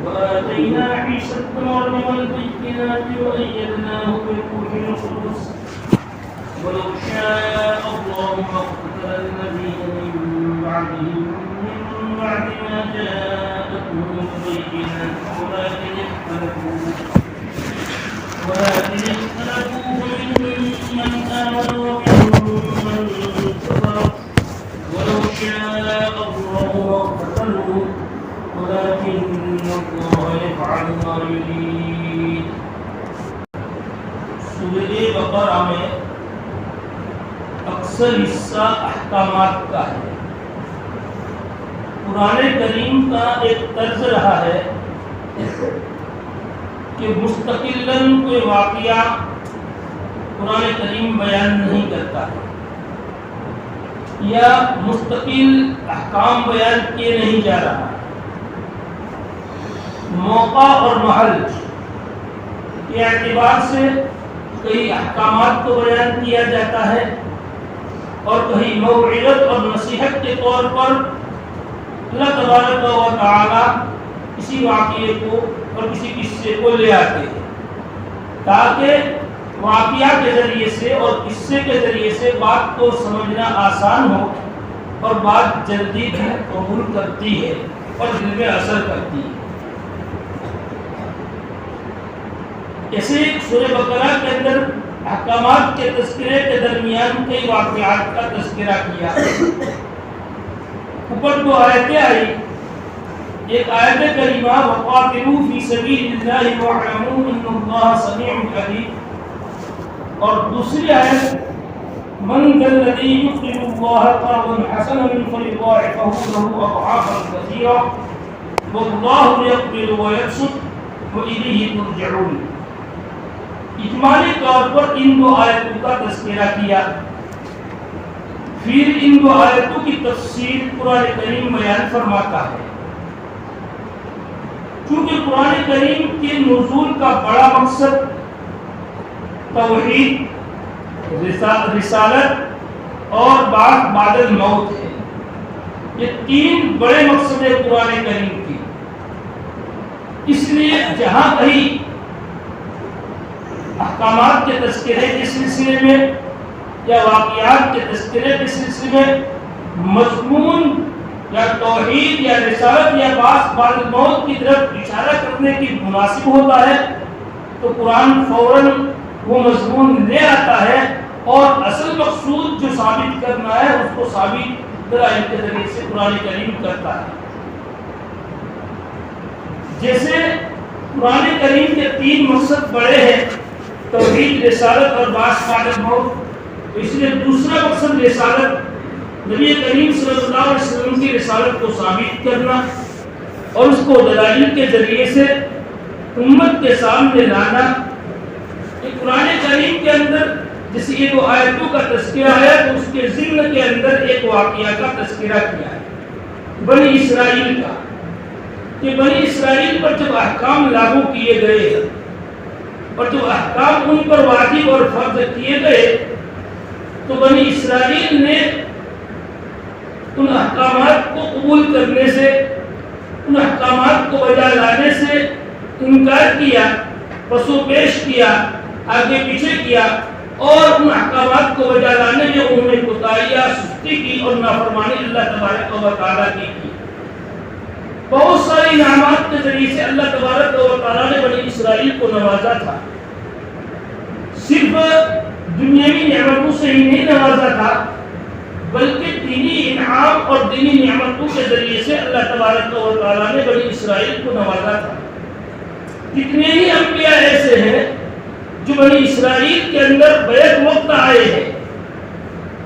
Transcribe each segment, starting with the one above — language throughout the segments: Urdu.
وآتينا عيسى ابن مريم البينات وأيدناه بروح القدس ولو شاء الله ما اقتتل الذين من بعدهم من بعد ما جاءتهم البينات ولكن اختلفوا فمنهم من آمن ومنهم من كفر ولو شاء الله ما اقتتلوا ولكن الله يفعل ما يريد. سورہ بقرہ میں اکثر حصہ احکامات کا ہے. قرآن کریم کا ایک طرز رہا ہے کہ مستقلاً کوئی واقعہ قرآن کریم بیان نہیں کرتا ہے یا مستقل احکام بیان کیے نہیں جا رہا. موقع اور محل کے اعتبار سے کئی احکامات کو بیان کیا جاتا ہے اور کہیں موعظت اور نصیحت کے طور پر اللہ تبارک و تعالی کسی واقعے کو اور کسی قصے کو لے آتے ہیں تاکہ واقعہ کے ذریعے سے اور قصے کے ذریعے سے بات کو سمجھنا آسان ہو اور بات جلدی دل قبول کرتی ہے اور دل میں اثر کرتی ہے. ایسے سورہ بقرہ کے اندر احکامات کے تذکرے کے درمیان کئی واقعات کا تذکرہ کیا. اوپر دو آیتیں آئی. ایک آیت کریمہ وَقَاتِلُوا فِي سَبِيلِ اللَّهِ وَاعْلَمُوا أَنَّ اللَّهَ سَمِيعٌ عَلِيمٌ اور دوسری آیت مَنْ ذَا الَّذِي يُقْرِضُ اللَّهَ قَرْضًا حَسَنًا فَيُضَاعِفَهُ لَهُ أَضْعَافًا كَثِيرَةً وَاللَّهُ يَقْبِضُ وَيَبْسُطُ وَإِلَيْهِ تُرْجَعُونَ. اجمالی طور پر ان دو آیتوں کا تذکرہ کیا. پھر ان دو آیتوں کی تفسیر قرآن کریم بیان فرماتا ہے. چونکہ قرآن کریم کے نزول کا بڑا مقصد توحید، رسالت اور بعد الموت ہے. یہ تین بڑے مقصد ہیں قرآن کریم کی. اس لیے جہاں کہیں احکامات کے تذکرے کے سلسلے میں یا واقعات کے تذکرے کے سلسلے میں مضمون یا توحید یا رسالت یا بعد الموت کی طرف اشارہ کرنے کی مناسب ہوتا ہے تو قرآن فوراً وہ مضمون لے آتا ہے اور اصل مقصود جو ثابت کرنا ہے اس کو ثابت دلائل کے ذریعے سے قرآن کریم کرتا ہے. جیسے قرآن کریم کے تین مقصد بڑے ہیں، توحید، رسالت اور بعد الموت، تو اس لیے دوسرا مقصد رسالت، نبی کریم صلی اللہ علیہ وسلم کی رسالت کو ثابت کرنا اور اس کو دلائل کے ذریعے سے امت کے سامنے لانا. کہ قرآن کریم کے اندر جیسے یہ دو آیتوں کا تذکرہ ہے تو اس کے ضمن کے اندر ایک واقعہ کا تذکرہ کیا ہے، بنی اسرائیل کا. کہ بنی اسرائیل پر جب احکام لاگو کیے گئے اور جب احکام ان پر واجب اور فرض کیے گئے تو بنی اسرائیل نے ان احکامات کو قبول کرنے سے، ان احکامات کو بجا لانے سے انکار کیا، پسو پیش کیا، آگے پیچھے کیا اور ان احکامات کو بجا لانے میں انہوں نے کوتاہیاں، سستی کی اور نافرمانی اللہ تبارک و تعالیٰ کی. بہت ساری انعامات کے ذریعے سے اللہ تبارک و تعالیٰ نے بنی اسرائیل کو نوازا تھا. صرف دنیاوی نعمتوں سے ہی نہیں نوازا تھا بلکہ دینی انعام اور دینی نعمتوں کے ذریعے سے اللہ تبارک و تعالیٰ نے بنی اسرائیل کو نوازا تھا. کتنے ہی انبیاء ایسے ہیں جو بنی اسرائیل کے اندر بیک وقت آئے ہیں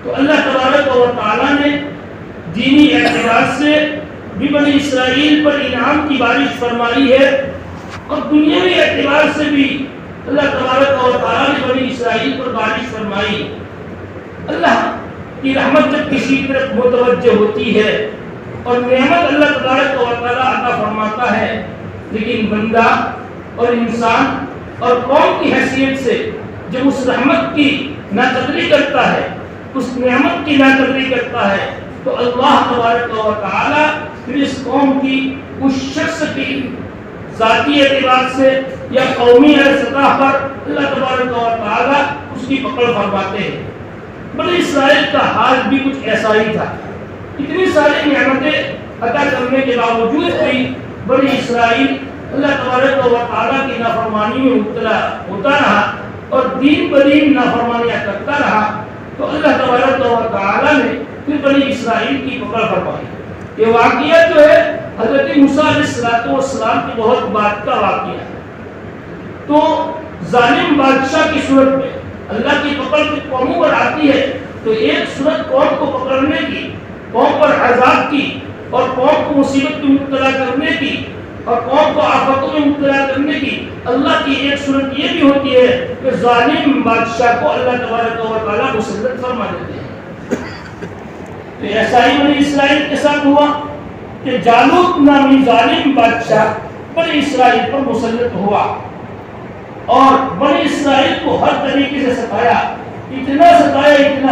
تو اللہ تبارک و تعالیٰ نے دینی اعتبار سے بھی بنی اسرائیل پر انعام کی بارش فرمائی ہے اور دنیاوی اعتبار سے بھی اللہ تبارک و تعالیٰ نے بنی اسرائیل پر بارش فرمائی. اللہ کی رحمت جب کسی طرف متوجہ ہوتی ہے اور نعمت اللہ تبارک و تعالیٰ عطا فرماتا ہے لیکن بندہ اور انسان اور قوم کی حیثیت سے جب اس رحمت کی ناقدری کرتا ہے، اس نعمت کی ناقدری کرتا ہے تو اللہ تبارک و تعالی پھر اس قوم کی، اس شخص کی ذاتی اعتبار سے یا قومی سطح پر اللہ تبارک و تعالی اس کی پکڑ فرماتے ہیں۔ بنی اسرائیل کا حال بھی کچھ ایسا ہی تھا، اتنی ساری نعمتیں عطا کرنے کے باوجود بھی بنی اسرائیل اللہ تبارک و تعالی کی نافرمانی میں مبتلا ہوتا رہا اور دین بدین نافرمانیاں کرتا رہا، تو اللہ تبارک و تعالی نے پھر بنی اسرائیل کی پکڑ فرمائی۔ یہ واقعہ جو ہے حضرت موسیٰ علیہ السلام کی بہت بات کا واقعہ ہے۔ تو ظالم بادشاہ کی صورت میں اللہ کی پکڑ کی قوموں پر آتی ہے، تو ایک صورت قوم کو پکڑنے کی، قوم پر عذاب کی اور قوم کو مصیبت میں مبتلا کرنے کی اور قوم کو آفتوں میں مبتلا کرنے کی اللہ کی ایک صورت یہ بھی ہوتی ہے کہ ظالم بادشاہ کو اللہ تبارک و تعالیٰ مسلط فرما دیتے ہیں۔ تو ایسا ہی بنی اسرائیل کے ساتھ ہوا کہ جالوت نامی ظالم بادشاہ بنی اسرائیل پر مسلط ہوا اور بنی اسرائیل کو ہر طریقے سے ستایا، اتنا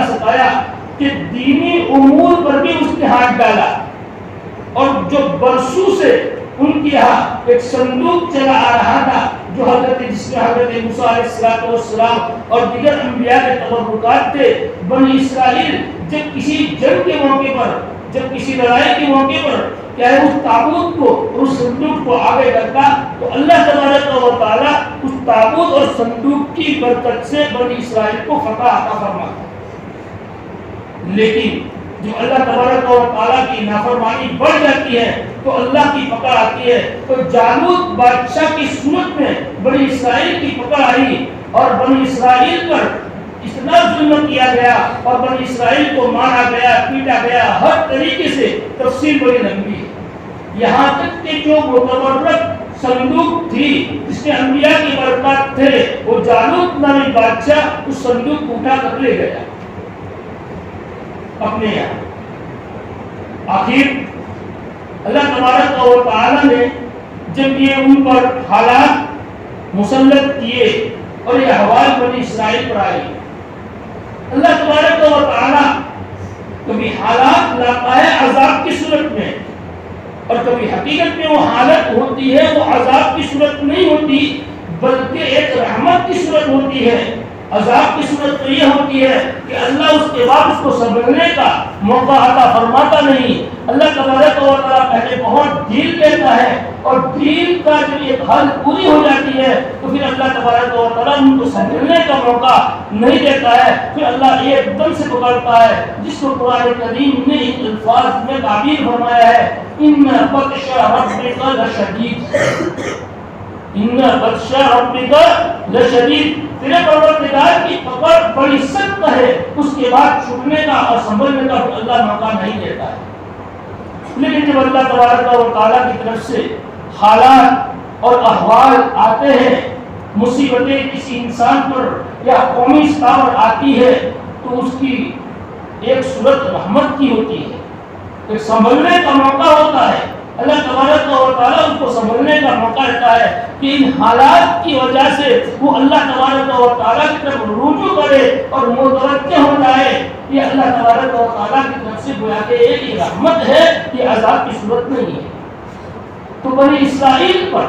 ستایا کہ دینی امور پر بھی اس نے ہاتھ ڈالا، اور جو برسوں سے ان کے یہاں ایک صندوق چلا آ رہا تھا جو جس میں حضرت موسیٰ علیہ السلام اور دیگر انبیاء کے تبرکات تھے، بنی اسرائیل جب کسی جنگ کے موقع پر، جب کسی لڑائی کے موقع پر کیا ہے اس تابوت کو، اس صندوق کو آگے کرتا، تو اللہ تبارک و تعالیٰ اس تابوت اور صندوق کی برکت سے بنی اسرائیل کو فتح عطا فرماتا۔ لیکن جو اللہ تبارک و تعالیٰ کی نافرمانی بڑھ جاتی ہے تو اللہ کی پکڑ آتی ہے۔ تو جالوت بادشاہ کی صورت میں بنی اسرائیل کی پکڑ آئی اور بنی اسرائیل پر اتنا ظلم کیا گیا اور بنی اسرائیل کو مارا گیا، پیٹا گیا، ہر طریقے سے تفصیل بڑی لمبی ہے۔ یہاں تک کہ جو متبرک صندوق تھی جس میں انبیاء کی برکات تھے، وہ جالوت نامی بادشاہ اس صندوق کو اٹھا کر لے گیا اپنے یہاں۔ آخر اللہ تبارک و تعالی نے جب یہ ان پر حالات مسلط کیے اور یہ حوال بنی اسرائیل پر آئی، اللہ تبارک و تعالی کبھی حالات لاتا ہے عذاب کی صورت میں، اور کبھی حقیقت میں وہ حالت ہوتی ہے وہ عذاب کی صورت نہیں ہوتی بلکہ ایک رحمت کی صورت ہوتی ہے۔ عذاب کی صورت تو یہ ہوتی ہے کہ اللہ اس کے بعد اس کو سنبھلنے کا موقع عطا فرماتا نہیں۔ اللہ تبارک و تعالیٰ پہلے بہت ڈھیل دیتا ہے اور ڈھیل کا جب ایک حد پوری ہو جاتی ہے تو پھر اللہ تبارک و تعالیٰ ان کو سنبھلنے کا موقع نہیں دیتا ہے، پھر اللہ ایک دم سے پکڑتا ہے، جس کو قرآن کریم نے ان الفاظ میں تعبیر فرمایا ہے، ان بطش ربک لشدید، ان بطش ربک لشدید، تیرے پروردگار کی پکڑ بڑی سخت ہے، اس کے بعد چھپنے کا اور سنبھلنے کا اللہ موقع نہیں دیتا ہے۔ لیکن جب اللہ تبارک و تعالیٰ کی طرف سے حالات اور احوال آتے ہیں، مصیبتیں کسی انسان پر یا قومی سطح پر آتی ہے تو اس کی ایک صورت رحمت کی ہوتی ہے، ایک سنبھلنے کا موقع ہوتا ہے۔ اللہ تبارک و تعالیٰ اس کو سنبھلنے کا موقع دیتا ہے کہ ان حالات کی وجہ سے وہ اللہ تبارک و تعالیٰ کی طرف رجوع کرے اور متوجہ ہو جائے۔ یہ اللہ تبارک و تعالیٰ کی طرف سے گویا کہ ایک رحمت ہے، یہ عذاب کی صورت نہیں ہے۔ تو بنی اسرائیل پر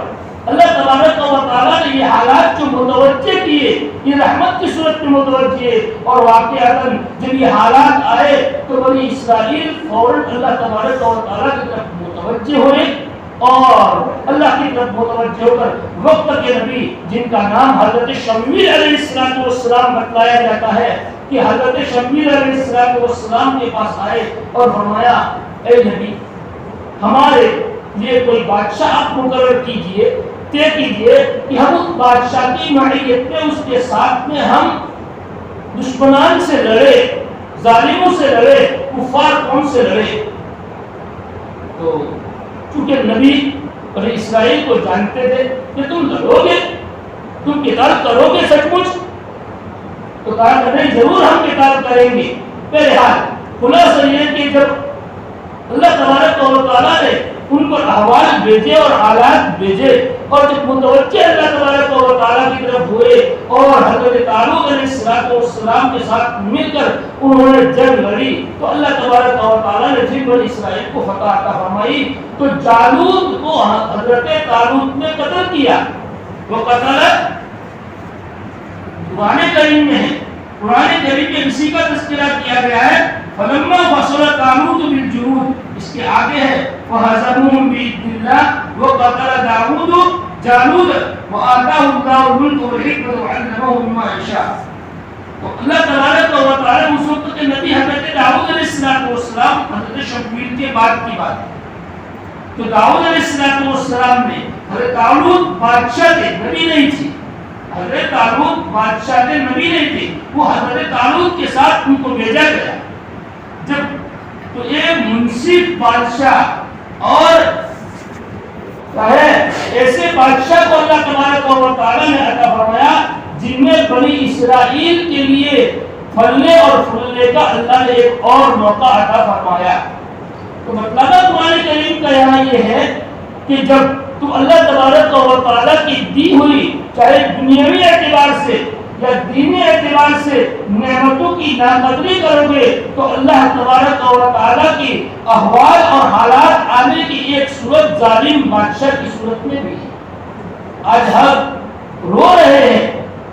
اللہ تبارک و تعالیٰ نے یہ حالات جو متوجہ کیے، یہ رحمت کی صورت میں متوجہ، اور واقعاتاً جب یہ حالات آئے تو بنی اسرائیل فوراً اللہ تبارک و تعالیٰ کی طرف متوجہ ہوئے اور اللہ کی طرف متوجہ ہو کر وقت کے نبی جن کا نام حضرت شمویل علیہ السلام بتلایا جاتا ہے کہ حضرت شمویل علیہ السلام کے پاس آئے اور فرمایا، اے نبی ہمارے لیے کوئی بادشاہ آپ مقرر کیجئے، طے کیجئے کہ ہم اس بادشاہ کی معیت میں، اس کے ساتھ میں ہم دشمنان سے لڑے، ظالموں سے لڑے، کفار قوم سے لڑے۔ تو چونکہ نبی بنی اسرائیل کو جانتے تھے کہ تم لڑو گے، تم قتال کرو گے سچ مچ، تو کہا کہ نہیں ضرور ہم قتال کریں گے۔ بہرحال خلاصہ یہ کہ جب اللہ تبارک و تعالیٰ نے ان پر احوال بھیجے اور حالات بھیجے، اور جب متوجہ اللہ تبارک و تعالیٰ کی طرف ہوئے اور حضرت طالوت علیہ السلام کے ساتھ مل کر انہوں نے جنگ لڑی تو اللہ تبارک و تعالیٰ نے پھر بنی اسرائیل کو فتح عطا فرمائی۔ تو جالوت کو حضرت طالوت نے قتل کیا، وہ قتل قرآن کریم میں ہے، قرآن کریم میں اسی کا تذکرہ کیا گیا ہے۔ فلما فصل طالوت بالجنود، اس کے آگے ہے فہزموہم بإذن اللہ وقتل داؤد جالوت وآتاہ اللہ الملک والحکمۃ وعلمہ مما یشاء۔ تو اللہ تبارک و تعالیٰ اس وقت کے نبی حضرت داؤد علیہ السلام حضرت شمویل کے بعد کی بات ہے۔ تو داؤد علیہ السلام نے حضرت طالوت بادشاہ تھے، نبی نہیں تھے، حضرت طالوت بادشاہ تھے، نبی نہیں تھے، وہ حضرت طالوت کے ساتھ ان کو بھیجا گیا۔ جب تو ایک منصف بادشاہ اور ایسے بادشاہ کو اللہ تبارک و تعالیٰ نے عطا فرمایا جن میں بنی اسرائیل کے لیے پھلنے اور پھولنے کا اللہ نے ایک اور موقع عطا فرمایا۔ تو مطلب قرآن کریم کا یہاں یہ ہے کہ جب تم اللہ تبارک و تعالیٰ کی دی ہوئی چاہے دنیاوی اعتبار سے یا دینی اعتبار سے نعمتوں کی ناقدری کرو گے تو اللہ تبارک و تعالیٰ کی احوال اور حالات آنے کی ایک صورت ظالم بادشاہ کی صورت میں بھی ہے۔ آج ہم رو رہے ہیں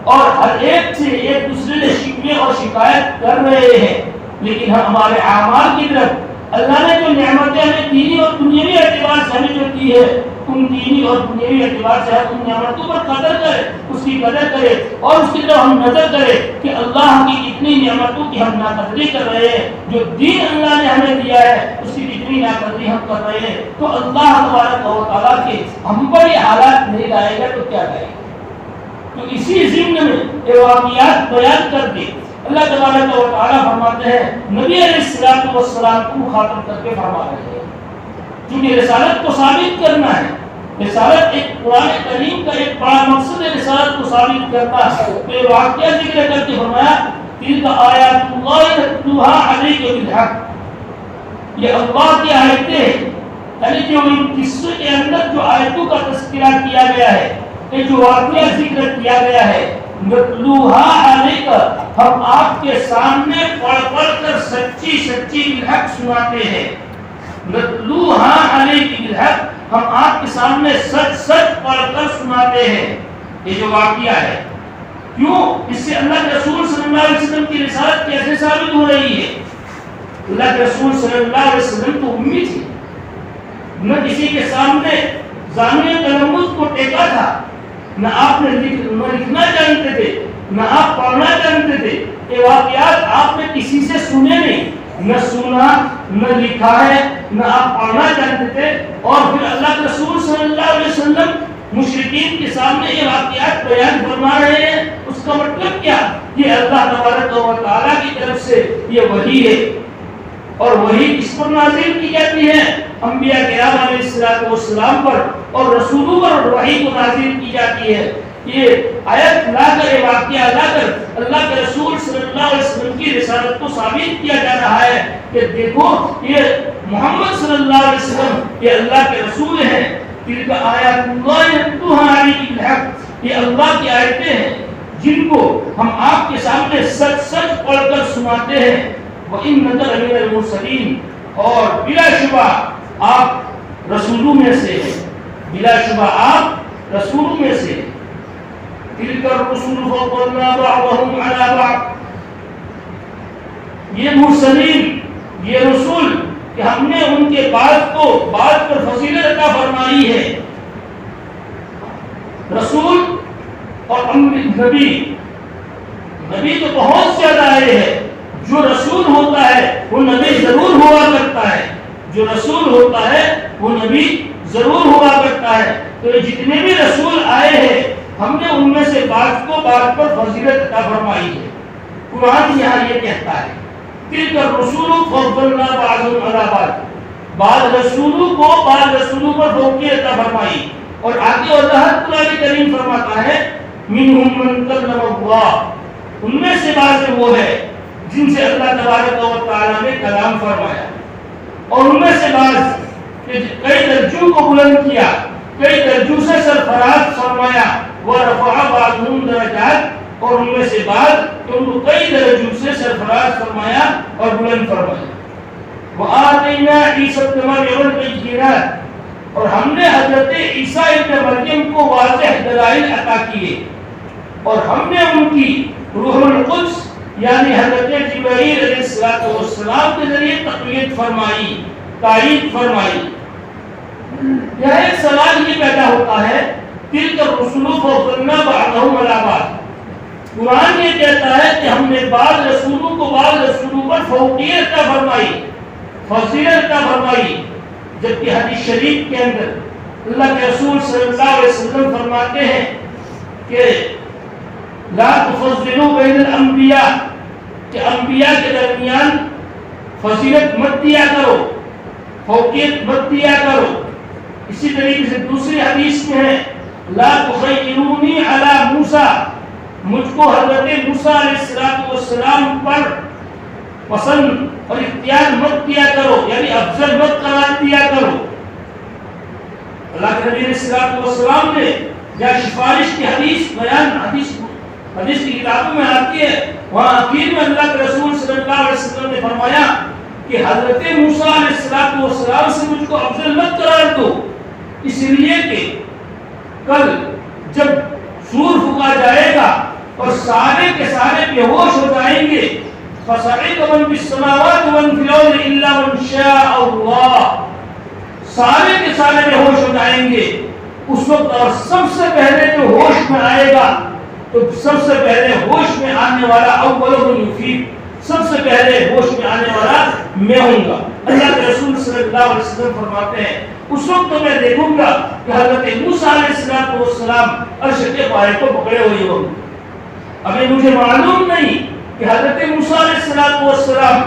اور ہر ایک سے ایک دوسرے سے شکوے اور شکایت کر رہے ہیں، لیکن ہمارے اعمال کی طرف اللہ نے جو نعمتیں ہمیں دینی اور دنیاوی اعتبار سے ہمیں جو دی ہے ان دینی اور دنیاوی اعتبار سے ہم ان نعمتوں پر قدر کریں، اس کی قدر کریں اور اس کی طرف ہم نظر کریں کہ اللہ کی کتنی نعمتوں کی ہم ناقدری کر رہے ہیں، جو دین اللہ نے ہمیں دیا ہے اس کی کتنی ناقدری ہم کر رہے ہیں، تو اللہ تبارک و تعالیٰ کے ہم پر یہ حالات نہیں لائے گا تو کیا کرے گا۔ تو اسی ضمن میں یہ واقعات بیان کر کے اللہ تبارک و تعالیٰ فرماتے ہیں، نبی علیہ السلام کو مخاطب کر کے فرما رہے ہیں کیونکہ رسالت کو ثابت کرنا ہے۔ رسالت ایک قرآن کریم کا ایک بڑا مقصد ہے، رسالت کو ثابت کرنا ہے۔ تو یہ واقعہ ذکر کر کے فرمایا تلک آیات اللہ نتلوها علیک بالحق، یہ اللہ کی آیتیں ہیں، یعنی جو ان قصے کے اندر جو آیتوں کا تذکرہ کیا گیا ہے، یہ جو واقعہ ذکر کیا گیا ہے، نتلوها علیک، ہم آپ کے سامنے پڑھ پڑھ کر سچی سچی بالحق سناتے ہیں۔ نتلوها علیک بالحق، ہم آپ کے سامنے سچ سچ پڑھ کر سناتے ہیں۔ یہ جو واقعہ ہے، کیوں؟ اس سے اللہ کے رسول صلی اللہ علیہ وسلم کی رسالت کیسے ثابت ہو رہی ہے؟ اللہ کے رسول صلی اللہ علیہ وسلم تو امی تھی، نہ کسی کے سامنے زانویہ تلمذ کو ٹیکا تھا، نہ آپ نے لکھنا جانتے تھے، نہ آپ پڑھنا جانتے تھے۔ یہ واقعات آپ نے کسی سے سنے نہیں، نہ سنا نہ لکھا ہے، نہ آپ پڑھنا جانتے تھے، اور پھر اللہ کے رسول صلی اللہ علیہ وسلم مشرکین کے سامنے یہ واقعات بیان فرما رہے ہیں۔ اس کا مطلب کیا؟ یہ اللہ تبارک و تعالیٰ کی طرف سے یہ وحی ہے، اور وحی کس پر نازل کی جاتی ہے؟ انبیاء کرام علیہ السلام پر اور رسولوں پر وحی کو نازل کی جاتی ہے۔ یہ آیت لا کر، یہ واقعہ لا کر اللہ کے رسول صلی اللہ علیہ وسلم کی رسالت کو ثابت کیا جا رہا ہے کہ دیکھو یہ محمد صلی اللہ علیہ وسلم یہ اللہ کے رسول ہیں۔ تلک آیات اللہ نتلوها علیک بالحق، یہ اللہ کی آیتیں ہیں جن کو ہم آپ کے سامنے سچ سچ پڑھ کر سناتے ہیں۔ وَإِنَّكَ لَمِنَ الْمُرْسَلِينَ، اور بلا شبہ آپ رسولوں میں سے ہیں، بلا شبہ آپ رسولوں میں سے ہیں۔ تِلْكَ الرُّسُلُ فَضَّلْنَا بَعْضَهُمْ عَلَى بَعْضٍ، یہ مرسلین، یہ رسول کہ ہم نے ان کے بعد کو بعد پر فضیلت عطا فرمائی ہے۔ رسول اور نبی، نبی تو بہت زیادہ آئے ہیں، جو رسول ہوتا ہے وہ نبی ضرور ہوا کرتا ہے، جو رسول ہوتا ہے وہ نبی ضرور ہوا کرتا ہے۔ تو یہ جتنے بھی رسول آئے ہیں ہم نے ان میں سے بعض کو بعض پر فضیلت عطا فرمائی ہے۔ قرآن یہاں یہ کہتا ہے تلک الرسول فضلنا بعضهم علی بعض، بعض رسولوں کو بعض رسولوں پر فوقیت عطا فرمائی۔ اور آگے وضاحت قرآن کریم فرماتا ہے منہم من کلم اللہ، ان میں سے بعض وہ ہے جن سے اللہ تبارک و تعالیٰ نے کلام فرمایا، اور ان میں سے بعض کہ کئی درجوں کو بلند کیا، کئی درجوں سے سرفراز فرمایا، ورفع بعضهم درجات، اور ان میں سے بعض ان کو کئی درجوں سے سرفراز فرمایا اور بلند فرمایا۔ وآتینا عیسی ابن مریم البینات، اور ہم نے حضرت عیسیٰ ابن مریم کو واضح دلائل عطا کیے، اور ہم نے ان کی روح القدس یعنی حضرت جبرائیل علیہ السلام کے ذریعے تقویت فرمائی، تائید فرمائی۔ یہاں ایک سوال یہ پیدا ہوتا ہے، تلک الرسل فضلنا بعضهم علی بعض، قرآن یہ کہتا ہے کہ ہم نے بعض رسولوں کو بعض رسولوں پر فوقیت عطا فرمائی، فضیلت عطا فرمائی، جبکہ حدیث شریف کے اندر اللہ کے رسول صلی اللہ علیہ وسلم فرماتے ہیں کہ لا تفضلوا بین الانبیاء، کہ انبیاء کے درمیان فضیلت مت دیا کرو، فوقیت مت دیا کرو۔ اسی طریقے سے دوسری حدیث میں ہے لا تخیرونی علی موسیٰ، مجھ کو حضرت موسیٰ علیہ السلام پر پسند اور اختیار مت دیا کرو، یعنی افضل مت قرار دیا کرو۔ اللہ کے نبی علیہ السلام نے یا سفارش کی حدیث بیان حدیث کی کتابوں میں آتی ہے، وہاں آخر میں اللہ کے رسول صلی اللہ علیہ وسلم نے فرمایا کہ حضرت موسیٰ علیہ السلام سے مجھ کو افضل مت قرار دو، اس لیے کہ کل جب سور پھونکا جائے گا اور سارے کے سارے بے ہوش ہو جائیں گے، فَصَعِقَ مَنْ فِي السَّمَاوَاتِ وَمَنْ فِي الْأَرْضِ إِلَّا مَنْ شَاءَ اللَّهُ، سارے کے سارے بے ہوش ہو جائیں گے اس وقت، اور سب سے پہلے جو ہوش میں آئے گا تو سب سے پہلے ہوش میں آنے والا اول من یفیق، سب سے پہلے ہوش میں آنے والا میں ہوں گا۔ اللہ کے رسول صلی اللہ علیہ وسلم فرماتے ہیں اس وقت تو میں دیکھوں گا کہ حضرت موسیٰ علیہ السلام عرش کے پائے کو پکڑے ہوئے ہوں۔ ابھی مجھے معلوم نہیں کہ حضرت موسیٰ علیہ السلام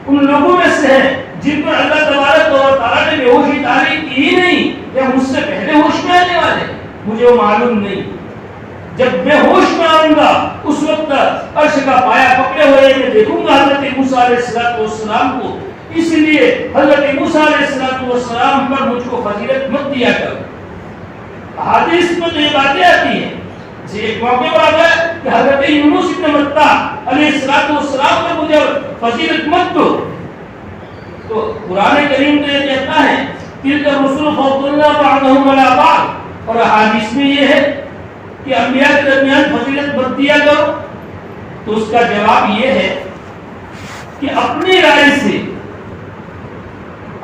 ان لوگوں میں سے ہیں جن پر اللہ تبارک و تعالیٰ نے بے ہوشی تعلیم کی ہی نہیں، یا مجھ سے پہلے ہوش میں آنے والے، مجھے وہ معلوم نہیں۔ جب میں ہوش میں آؤں گا اس وقت عرش کا پایا پکڑے ہوئے میں دیکھوں گا حضرت موسیٰ علیہ السلام کو، اس لیے حضرت موسیٰ علیہ السلام پر مجھ کو فضیلت مت دیا کرو۔ حدیث میں تو یہ باتیں آتی ہیں، ایک موقع پر آتا ہے کہ حضرت یونس ابن متیٰ علیہ السلام پر مجھے فضیلت مت دو، تو قرآن کریم تو یہ کہتا ہے تلک الرسل فضلنا بعضهم علی بعض، اور حدیث میں یہ ہے کہ انبیاء کے درمیان فضیلت مت دیا کرو، تو اس کا جواب یہ ہے کہ اپنی رائے سے،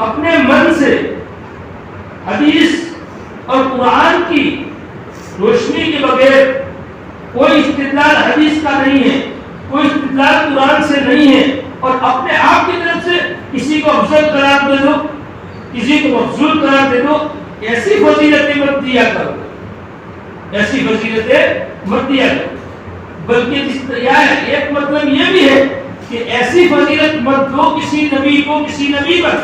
اپنے من سے حدیث اور قرآن کی روشنی کے بغیر کوئی استدلال حدیث کا نہیں ہے، کوئی استدلال قرآن سے نہیں ہے، اور اپنے آپ کی طرف سے کسی کو افضل قرار دے دو، کسی کو مفضول قرار دے دو، ایسی فضیلتیں مت دیا کرو، ایسی فضیلتیں مت دیا کرو۔ بلکہ ایک مطلب یہ بھی ہے کہ ایسی فضیلت مت دو کسی نبی کو کسی نبی پر،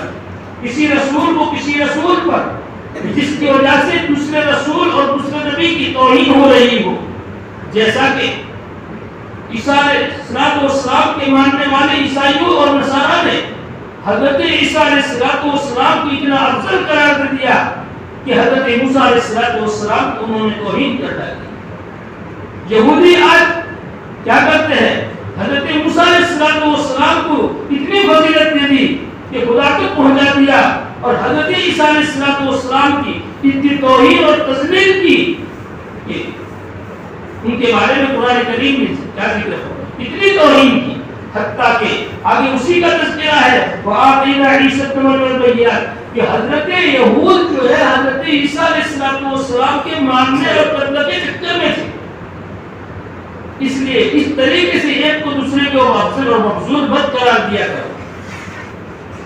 کسی رسول کو کسی رسول پر، جس کی وجہ سے دوسرے رسول اور دوسرے نبی کی توہین ہو رہی ہو، جیسا کہ عیسیٰ علیہ السلام کے ماننے والے عیسائیوں اور نصارہ نے حضرت عیسیٰ علیہ السلام کو اتنا افضل قرار دے دیا کہ حضرت موسیٰ علیہ السلام کو انہوں نے توہین کر ڈالی۔ یہودی آج کیا کرتے ہیں، حضرت موسیٰ علیہ السلام کو اتنی فضیلت دے دی کہ خدا تک پہنچا دیا، اور حضرت عیسیٰ علیہ السلام کی اتنی توہین اور تذلیل کی کہ ان کے بارے میں قرآن کریم میں کیا ذکر ہے، اتنی توہین کی، حتیٰ کہ آگے اسی کا تذکرہ ہے وَآتَيْنَا عِيسَى ابْنَ مَرْيَمَ الْبَيِّنَاتِ، کہ حضرت یہود جو ہے حضرت عیسیٰ علیہ السلام کے ماننے اور قتل کے چکر میں تھے، اس لیے اس طریقے سے ایک کو دوسرے کو افضل اور مفضول مت قرار دیا کرو۔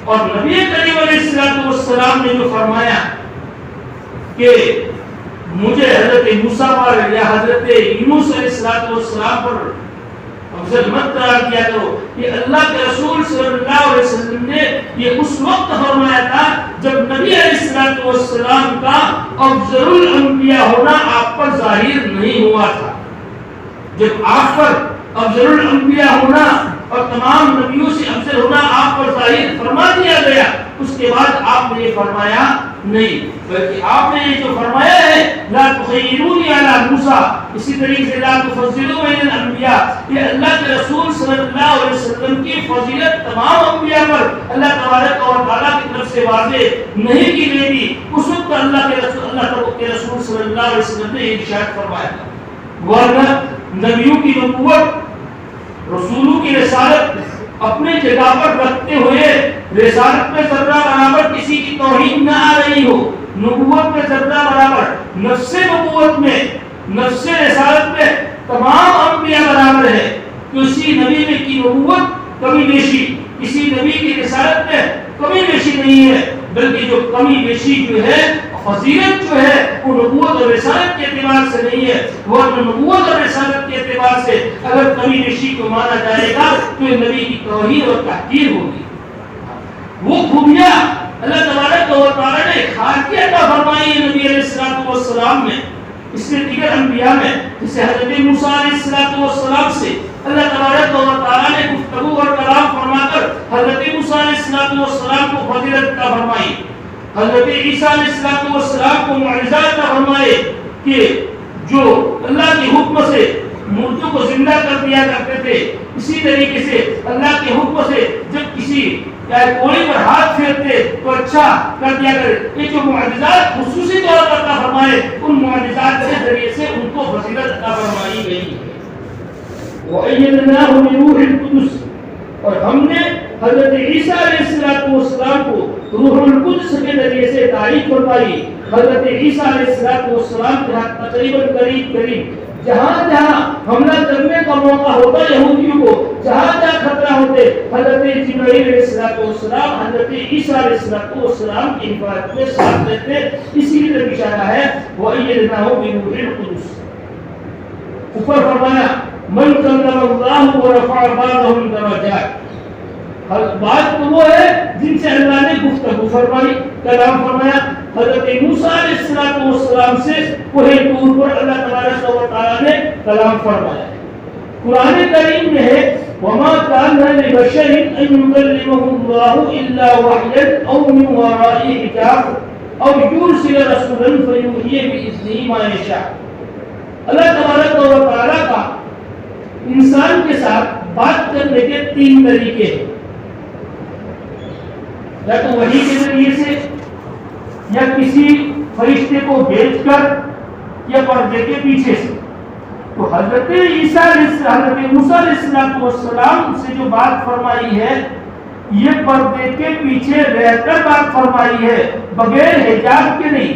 اور نبی کریم علیہ السلام نے جو فرمایا کہ مجھے حضرت موسیٰ پر یا حضرت یونس علیہ السلام پر افضل مت قرار دیا کرو، یہ اللہ کے رسول صلی اللہ علیہ وسلم نے یہ اس وقت فرمایا تھا جب نبی علیہ السلام کا افضل الانبیاء ہونا آپ پر ظاہر نہیں ہوا تھا۔ جب آپ پر افضل الانبیاء ہونا اور تمام نبیوں سے افضل ہونا آپ پر ظاہر فرما دیا گیا، اس کے بعد آپ نے یہ فرمایا نہیں، بلکہ آپ نے یہ جو فرمایا ہے لا تخیرونی علی موسیٰ، اسی طریقے سے لا تفضلوا بین الانبیاء، یہ اللہ کے رسول صلی اللہ علیہ وسلم کی فضیلت تمام انبیاء پر اللہ تبارک و تعالیٰ کی طرف سے واضح نہیں کی گئی تھی، اس وقت اللہ کے رسول صلی اللہ علیہ وسلم نے ارشاد فرمایا تھا، ورنہ نبیوں کی نبوت، رسولوں کی رسالت اپنے جگہ پر رکھتے ہوئے رسالت میں ذرہ برابر کسی کی توہین نہ آ رہی ہو، نبوت میں ذرہ برابر، نفس نبوت میں، نفس رسالت میں تمام انبیاء برابر ہے، کسی نبی میں کی نبوت کمی بیشی، کسی نبی کی رسالت میں کمی بیشی نہیں ہے، بلکہ جو کمی بیشی جو ہے فضیلت جو ہے وہ نبوت اور رسالت کے اعتبار سے نہیں ہے، وہ نبوت اور رسالت کے اعتبار سے اگر کمی بیشی کو مانا جائے گا تو یہ نبی کی توہین اور تحقیر ہوگی۔ وہ خوبیاں اللہ تبارک و تعالیٰ نے خاصیت عطا فرمائی ہے نبی علیہ السلام میں، اس نے دیگر انبیاء میں، جسے حضرت موسیٰ علیہ السلام سے اللہ تبارک و تعالیٰ نے گفتگو اور کلام فرما کر حضرت موسیٰ علیہ السلام کو فضیلت عطا فرمائی، حضرت عیسیٰ علیہ السلام کو معجزات عطا فرمائے کہ جو اللہ کے حکم سے مردوں کو زندہ کر دیا کرتے تھے، اسی طریقے سے اللہ کے حکم سے جب کسی کوڑی پر ہاتھ پھیرتے تو اچھا کر دیا کرے، یہ جو معجزات خصوصی طور پر عطا فرمائے، ان معجزات کے ذریعے سے ان کو فضیلت عطا فرمائی گئی ہے۔ وَأَيَّدْنَاهُ بِرُوحِ الْقُدُسِ، اور ہم نے حضرت عیسیٰ علیہ السلام کو روح القدس کے ذریعے سے تعریف فرمائی۔ حضرت عیسیٰ علیہ السلام کے ہاتھ تقریباً قریب جہاں جہاں حملہ کرنے کا موقع ہوتا یہودیوں کو، جہاں جہاں خطرہ ہوتے، حضرت جبرائیل علیہ السلام حضرت عیسیٰ علیہ السلام کی حفاظت میں ساتھ دیتے، اسی کی طرف اشارہ ہے وَأَيَّدْنَاهُ بِرُوحِ الْقُدُسِ۔ اوپر فرمایا من کلم اللہ ورفع بعضهم درجات، بات تو وہ ہے جن سے اللہ نے گفتگو فرمائی، کلام فرمایا۔ حضرت موسیٰ علیہ السلام سے کوہ طور پر اللہ تبارک و تعالیٰ نے کلام فرمایا۔ قرآن کریم میں ہے وما كان لبشر ان يكلمه الله الا وحيا او من وراء حجاب او يرسل رسولا فيوحي باذنه ما يشاء۔ اللہ تبارک و تعالیٰ کا انسان کے ساتھ بات کرنے کے تین طریقے ہیں، یا تو وحی کے ذریعے سے، یا کسی فرشتے کو بھیج کر، یا پردے کے پیچھے سے۔ تو حضرت موسیٰ علیہ السلام سے جو بات فرمائی ہے یہ پردے کے پیچھے رہ کر بات فرمائی ہے، بغیر حجاب کے نہیں۔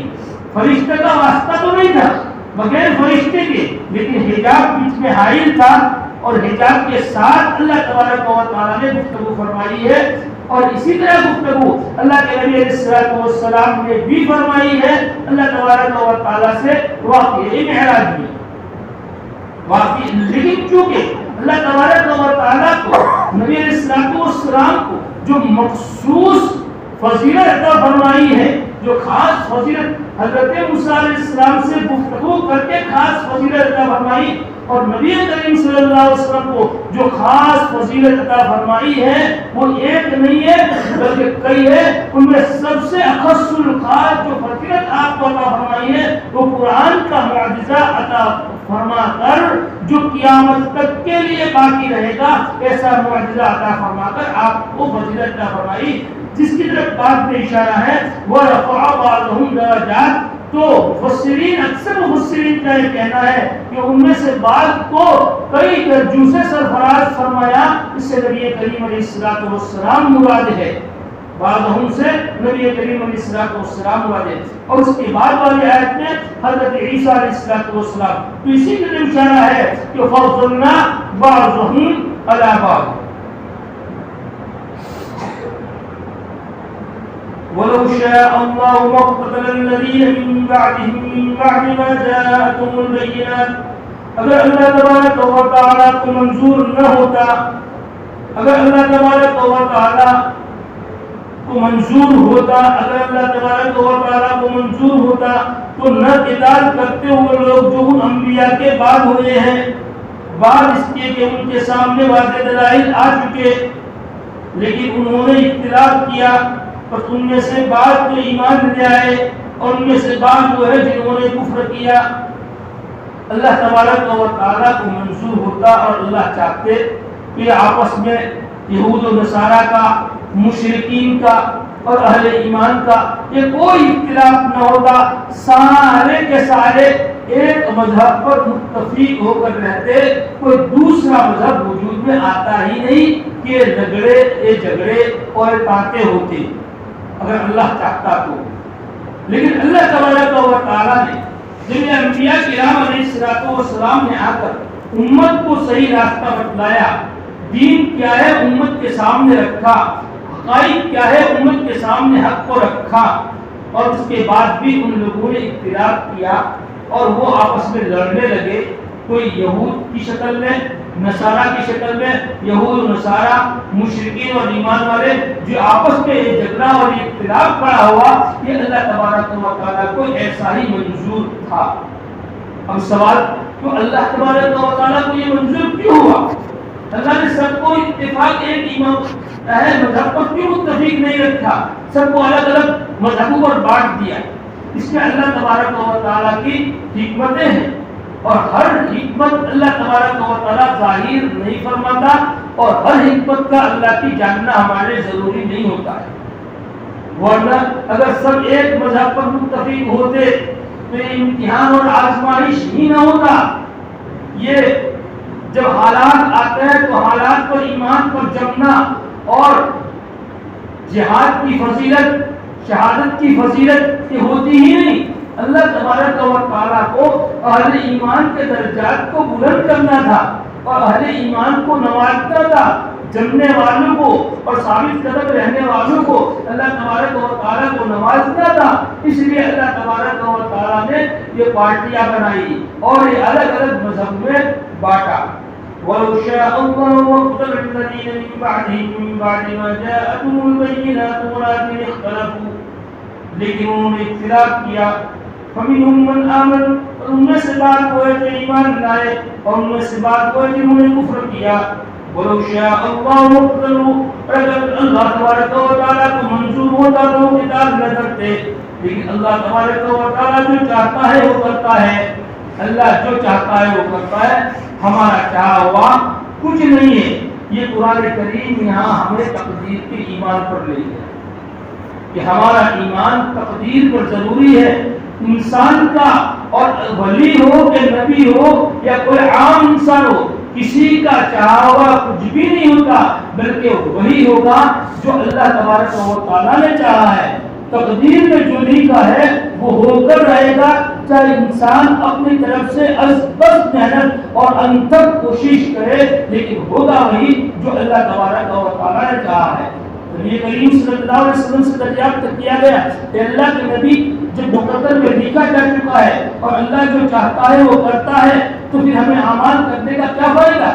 فرشتے کا واسطہ تو نہیں تھا بغیر فرشتے کے، لیکن حجاب بیچ میں حائل تھا، اور حجاب کے ساتھ اللہ تبارک و تعالیٰ نے گفتگو فرمائی ہے۔ اور اسی طرح گفتگو اللہ کے نبی علیہ السلام نے بھی فرمائی ہے اللہ تبارک و تعالیٰ سے واقعی معراج میں، واقعی۔ لیکن چونکہ اللہ تبارک و تعالیٰ کو نبی علیہ السلام کو جو مخصوص فضیلت عطا فرمائی ہے، جو خاص فضیلت حضرت موسیٰ علیہ السلام سے گفتگو کر کے خاص فضیلت عطا فرمائی، اور نبی کریم صلی اللہ علیہ وسلم کو جو خاص فضیلت عطا فرمائی ہے وہ ایک نہیں ہے بلکہ کئی ہے۔ ان میں سب سے اخص الخاص جو فضیلت آپ کو عطا فرمائی ہے وہ قرآن کا معجزہ عطا فرما کر جو قیامت تک کے لیے باقی رہے گا، ایسا معجزہ عطا فرما کر آپ کو فضیلت عطا فرمائی، جس کی طرف بات میں اشارہ ہے وَرَفَعَ بَعْضَهُمْ دَرَجَاتٍ۔ تو مفسرین، اکثر مفسرین کا یہ کہنا ہے کہ ان میں سے بعض کو کئی درجوں سے سرفراز فرمایا، اس سے نبی کریم علیہ السلام مراد ہے، بعضهم سے نبی کریم علیہ السلام مراد ہے۔ اور اس کے بعد والی آیت میں حضرت عیسیٰ علیہ السلام، تو اسی کے لیے اشارہ ہے کہ فضلنا بعضهم علی بعض۔ وَلَوْ شَاءَ اللَّهُ مَا اقْتَتَلَ الَّذِينَ مِن بَعْدِهِم مِّن بَعْدِ مَا جَاءَتْهُمُ الْبَيِّنَاتُ، اگر اللہ تبارک و تعالیٰ کو منظور نہ ہوتا، اگر اللہ تبارک و تعالیٰ کو منظور ہوتا، اگر اللہ تبارک و تعالیٰ کو منظور ہوتا تو نہ قتال کرتے ہوئے لوگ جو ان انبیاء کے بعد ہوئے ہیں، بعد اس کے کہ ان کے سامنے واضح دلائل آ چکے، لیکن انہوں نے اختلاف کیا، بس ان میں سے بعض جو ایمان لے آئے اور ان میں سے بعض وہ ہے جنہوں نے کفر کیا. اللہ تبارک و تعالیٰ کو منظور ہوتا اور اللہ چاہتے کہ آپس میں یہود و نصارہ کا، مشرکین کا اور اہل ایمان کا یہ کوئی اختلاف نہ ہوتا، سارے کے سارے ایک مذہب پر متفق ہو کر رہتے، کوئی دوسرا مذہب وجود میں آتا ہی نہیں کہ جھگڑے اور باتیں ہوتی اگر اللہ چاہتا تو. لیکن اللہ تبارک و تعالیٰ نے جب انبیاء کرام علیہ السلام نے آ کر امت کو صحیح راستہ بتلایا، دین کیا ہے امت کے سامنے رکھا، حقائق کیا ہے امت کے سامنے حق کو رکھا، اور اس کے بعد بھی ان لوگوں نے اختلاف کیا اور وہ آپس میں لڑنے لگے، کوئی یہود کی شکل میں، نصارہ کی شکل میں، یہود و نصارہ، مشرکین اور ایمان والے جو آپس میں یہ جھگڑا اور یہ اختلاف کھڑا ہوا، یہ اللہ تبارک و تعالیٰ کو ایسا ہی منظور تھا. اب سوال کہ اللہ تبارک و تعالیٰ کو یہ منظور کیوں ہوا؟ اللہ نے سب کو اتفاق ایک ایمان ہے مذہب پر کیوں متفق نہیں رکھا، سب کو الگ الگ مذہبوں پر بانٹ دیا؟ اس میں اللہ تبارک و تعالیٰ کی حکمتیں ہیں، اور ہر حکمت اللہ تبارک و تعالیٰ ظاہر نہیں فرماتا، اور ہر حکمت کا اللہ کی جاننا ہمارے ضروری نہیں ہوتا ہے. ورنہ اگر سب ایک مذہب پر متفق ہوتے تو امتحان اور آزمائش ہی نہ ہوتا. یہ جب حالات آتے ہیں تو حالات پر ایمان پر جمنا اور جہاد کی فضیلت، شہادت کی فضیلت یہ ہوتی ہی نہیں. اللہ تبارک و تعالیٰ کو اہل ایمان کے درجات کو بلند کرنا تھا اور اہل ایمان کو نوازنا تھا. جمنے والوں کو اور ثابت قدم رہنے والوں کو اللہ تبارک و تعالیٰ کو نوازنا تھا. اس لیے اللہ تبارک و تعالیٰ نے یہ پارٹیاں بنائی اور یہ الگ الگ مذہب میں بانٹا. وَلَوْ شَاءَ اللَّهُ مَقْتَلَ الَّذِينَ مِن بَعْدِهِم مِّن بَعْدِ مَا جَاءَتْهُمُ الْبَيِّنَاتُ وَلَٰكِنِ اخْتَلَفُوا، لیکن انہوں نے اختلاف کیا. فَمِنْهُم مَّنْ آمَنَ، ان میں سے بعض وہ جو ایمان لائے اور ان میں سے بعض وہ جنہوں نے کفر کیا. وَلَوْ شَاءَ اللَّهُ مَقْتَلَ، اگر اللہ تبارک و تعالیٰ کو منظور ہوتا تو وہ قتال نہ کرتے. لیکن اللہ تبارک و تعالیٰ جو چاہتا ہے وہ کرتا ہے. اللہ جو چاہتا ہے وہ کرتا ہے. ہمارا چاہا ہوا کچھ نہیں ہے. یہ قرآن کریم یہاں ہمیں تقدیر کے ایمان پر لے گیا کہ ہمارا ایمان تقدیر پر ضروری ہے. انسان کا، اور ولی ہو کہ نبی ہو یا کوئی عام انسان ہو، کسی کا چاہا ہوا کچھ بھی نہیں ہوتا، بلکہ وہی ہوگا جو اللہ تبارک و تعالیٰ نے چاہا ہے. تقدیر میں جو لکھا ہے وہ ہو کر رہے گا، چاہے انسان اپنی طرف سے ازبز محنت اور انتھک کوشش کرے، لیکن ہوگا وہی جو اللہ تبارک و تعالیٰ نے چاہا ہے. نبی کریم صلی اللہ علیہ وسلم سے دریافت کیا گیا کہ اللہ کے نبی جب مقدر میں لکھا جا چکا ہے اور اللہ جو چاہتا ہے وہ کرتا ہے، تو پھر ہمیں اعمال کرنے کا کیا فائدہ؟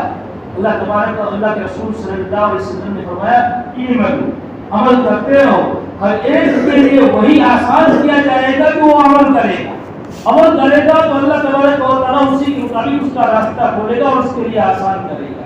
اللہ تبارک و اللہ کے رسول صلی اللہ علیہ وسلم نے فرمایا ایمنوا، عمل کرتے رہو. ہر ایک کے لیے وہی آسان کیا جائے گا کہ وہ عمل کرے گا. عمل کرے گا تو اللہ تبارک و تعالیٰ اسی کے مطابق اس کا راستہ کھولے گا اور اس کے لیے آسان کرے گا.